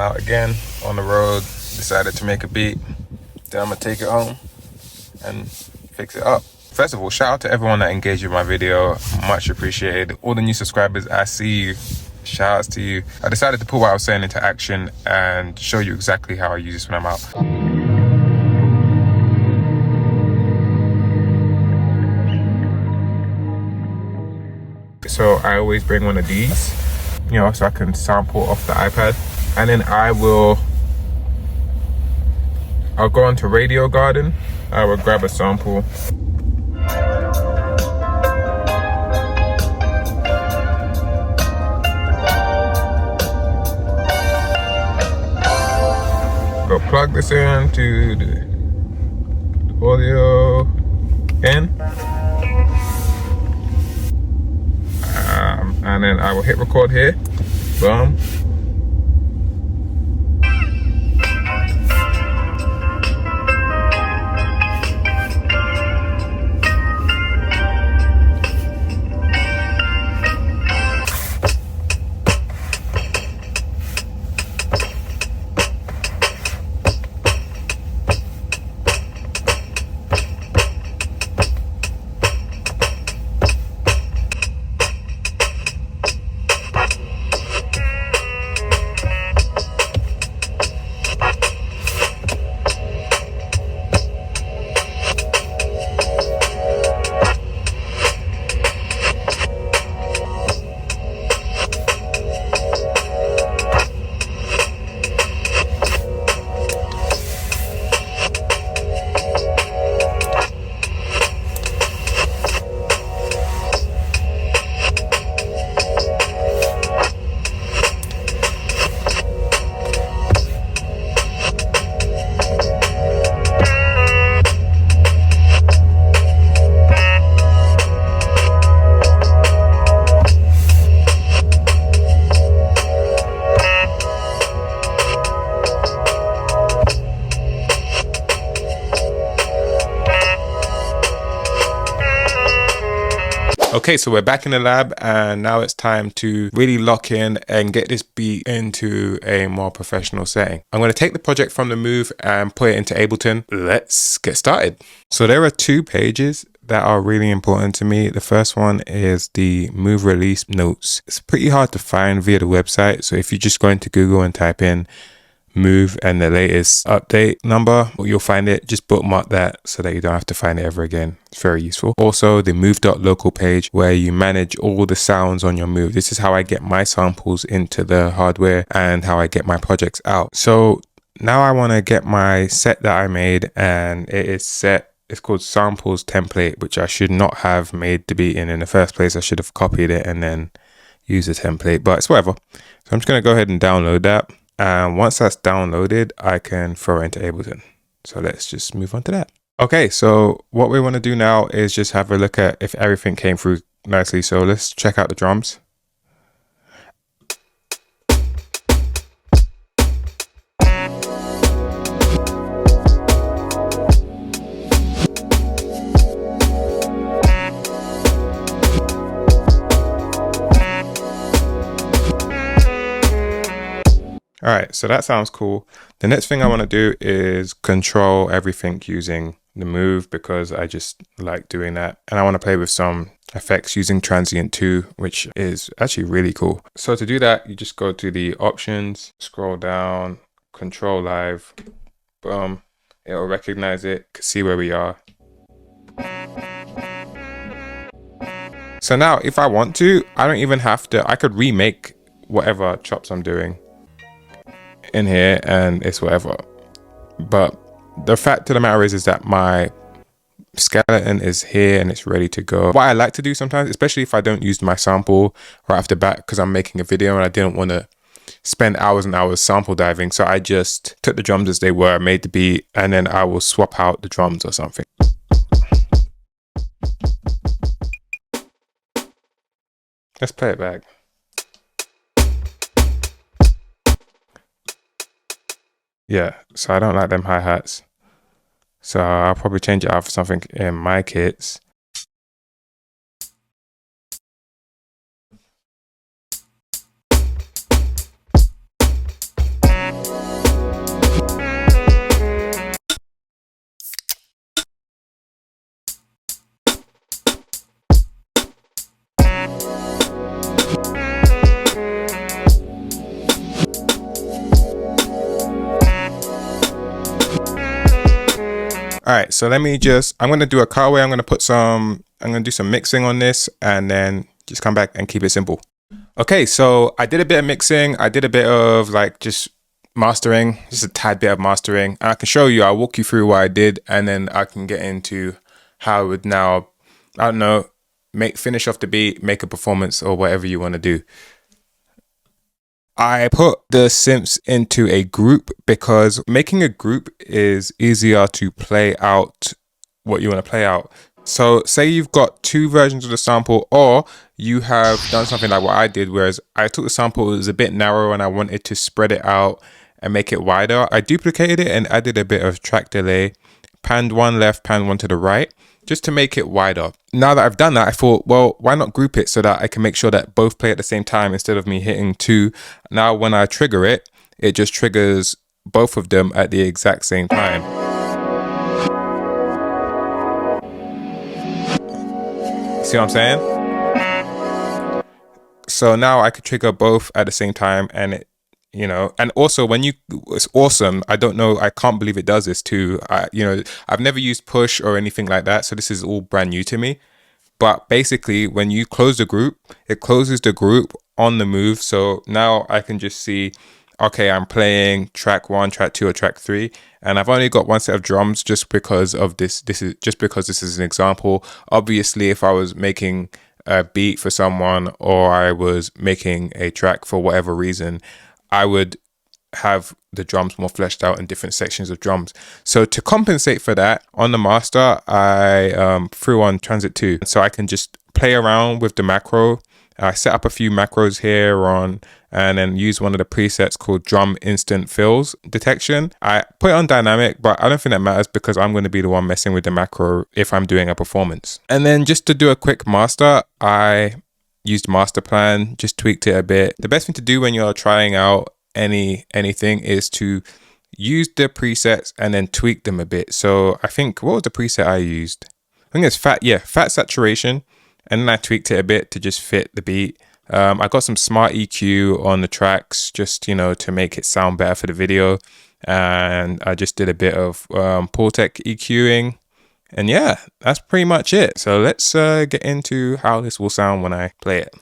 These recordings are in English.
out again on the road, decided to make a beat. Then I'm gonna take it home and fix it up. First of all, shout out to everyone that engaged with my video. Much appreciated. All the new subscribers, I see you. Shout outs to you. I decided to put what I was saying into action and show you exactly how I use this when I'm out. So I always bring one of these, you know, so I can sample off the iPad. And then I'll go onto Radio Garden. I will grab a sample. Go plug this into the audio in. And then I will hit record here. Boom. Okay, so we're back in the lab and now it's time to really lock in and get this beat into a more professional setting. I'm going to take the project from the Move and put it into Ableton. Let's get started. So there are two pages that are really important to me. The first one is the Move release notes. It's pretty hard to find via the website. So if you just go into Google and type in Move and the latest update number, you'll find it. Just bookmark that so that you don't have to find it ever again. It's very useful. Also the move.local page where you manage all the sounds on your Move. This is how I get my samples into the hardware and how I get my projects out. So now I want to get my set that I made, and it is set. It's called samples template, which I should not have made the beat in the first place. I should have copied it and then used the template, but it's whatever. So I'm just going to go ahead and download that. And once that's downloaded, I can throw it into Ableton. So let's just move on to that. Okay, so what we want to do now is just have a look at if everything came through nicely. So let's check out the drums. All right, so that sounds cool. The next thing I want to do is control everything using the Move because I just like doing that. And I want to play with some effects using Transient 2, which is actually really cool. So to do that, you just go to the options, scroll down, control live, boom. It'll recognize it, see where we are. So now if I want to, I don't even have to, I could remake whatever chops I'm doing in here and it's whatever. But the fact of the matter is that my skeleton is here and it's ready to go. What I like to do sometimes, especially if I don't use my sample right off the bat because I'm making a video and I didn't want to spend hours and hours sample diving, so I just took the drums as they were, made the beat, and then I will swap out the drums or something. Let's play it back. Yeah, so I don't like them hi-hats. So I'll probably change it out for something in my kits. All right, so I'm going to do a cutaway. I'm going to do some mixing on this and then just come back and keep it simple. Okay, so I did a bit of mixing. I did a bit of like just mastering, just a tad bit of mastering. And I can show you, I'll walk you through what I did and then I can get into how I would now, I don't know, finish off the beat, make a performance or whatever you want to do. I put the synths into a group because making a group is easier to play out what you want to play out. So say you've got two versions of the sample, or you have done something like what I did, whereas I took the sample, it was a bit narrow and I wanted to spread it out and make it wider. I duplicated it and added a bit of track delay, panned one left, panned one to the right, just to make it wider. Now that I've done that, I thought, well, why not group it so that I can make sure that both play at the same time instead of me hitting two. Now when I trigger it, it just triggers both of them at the exact same time. See what I'm saying? So now I could trigger both at the same time, and it, you know, and also it's awesome. I don't know, I can't believe it does this too. I've never used push or anything like that, so this is all brand new to me. But basically, when you close the group, it closes the group on the move. So now I can just see, okay, I'm playing track 1, track 2, or track 3, and I've only got one set of drums just because of this. This is an example. Obviously, if I was making a beat for someone or I was making a track for whatever reason, I would have the drums more fleshed out in different sections of drums. So to compensate for that, on the master, I threw on Transit 2, so I can just play around with the macro. I set up a few macros here and then use one of the presets called Drum Instant Fills Detection. I put it on dynamic, but I don't think that matters because I'm going to be the one messing with the macro if I'm doing a performance. And then just to do a quick master, I used Master Plan, just tweaked it a bit. The best thing to do when you're trying out anything is to use the presets and then tweak them a bit. So I think, what was the preset I used? I think it's fat saturation. And then I tweaked it a bit to just fit the beat. I got some smart EQ on the tracks, just, you know, to make it sound better for the video. And I just did a bit of Pultec EQing. And yeah, that's pretty much it. So let's get into how this will sound when I play it.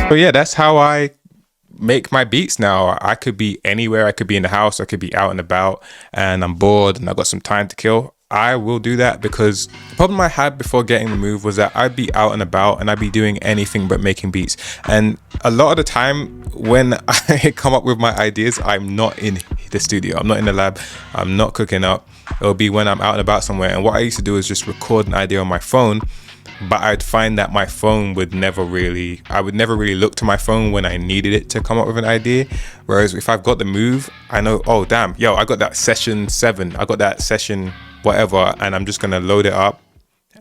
So yeah, that's how I make my beats now. I could be anywhere. I could be in the house. I could be out and about and I'm bored and I've got some time to kill. I will do that because the problem I had before getting the move was that I'd be out and about and I'd be doing anything but making beats. And a lot of the time when I come up with my ideas, I'm not in the studio. I'm not in the lab. I'm not cooking up. It'll be when I'm out and about somewhere. And what I used to do is just record an idea on my phone. But I'd find that my phone would never really look to my phone when I needed it to come up with an idea. Whereas if I've got the move, I know, oh damn, yo, I got that session 7, I got that session whatever, and I'm just gonna load it up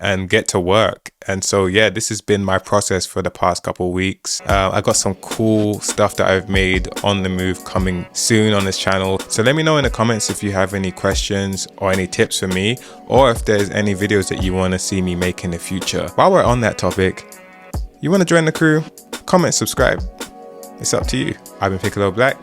and get to work. And so yeah, this has been my process for the past couple of weeks. I got some cool stuff that I've made on the move coming soon on this channel. So let me know in the comments if you have any questions or any tips for me, or if there's any videos that you want to see me make in the future. While we're on that topic, you want to join the crew? Comment, subscribe. It's up to you. I've been Piccolo Black.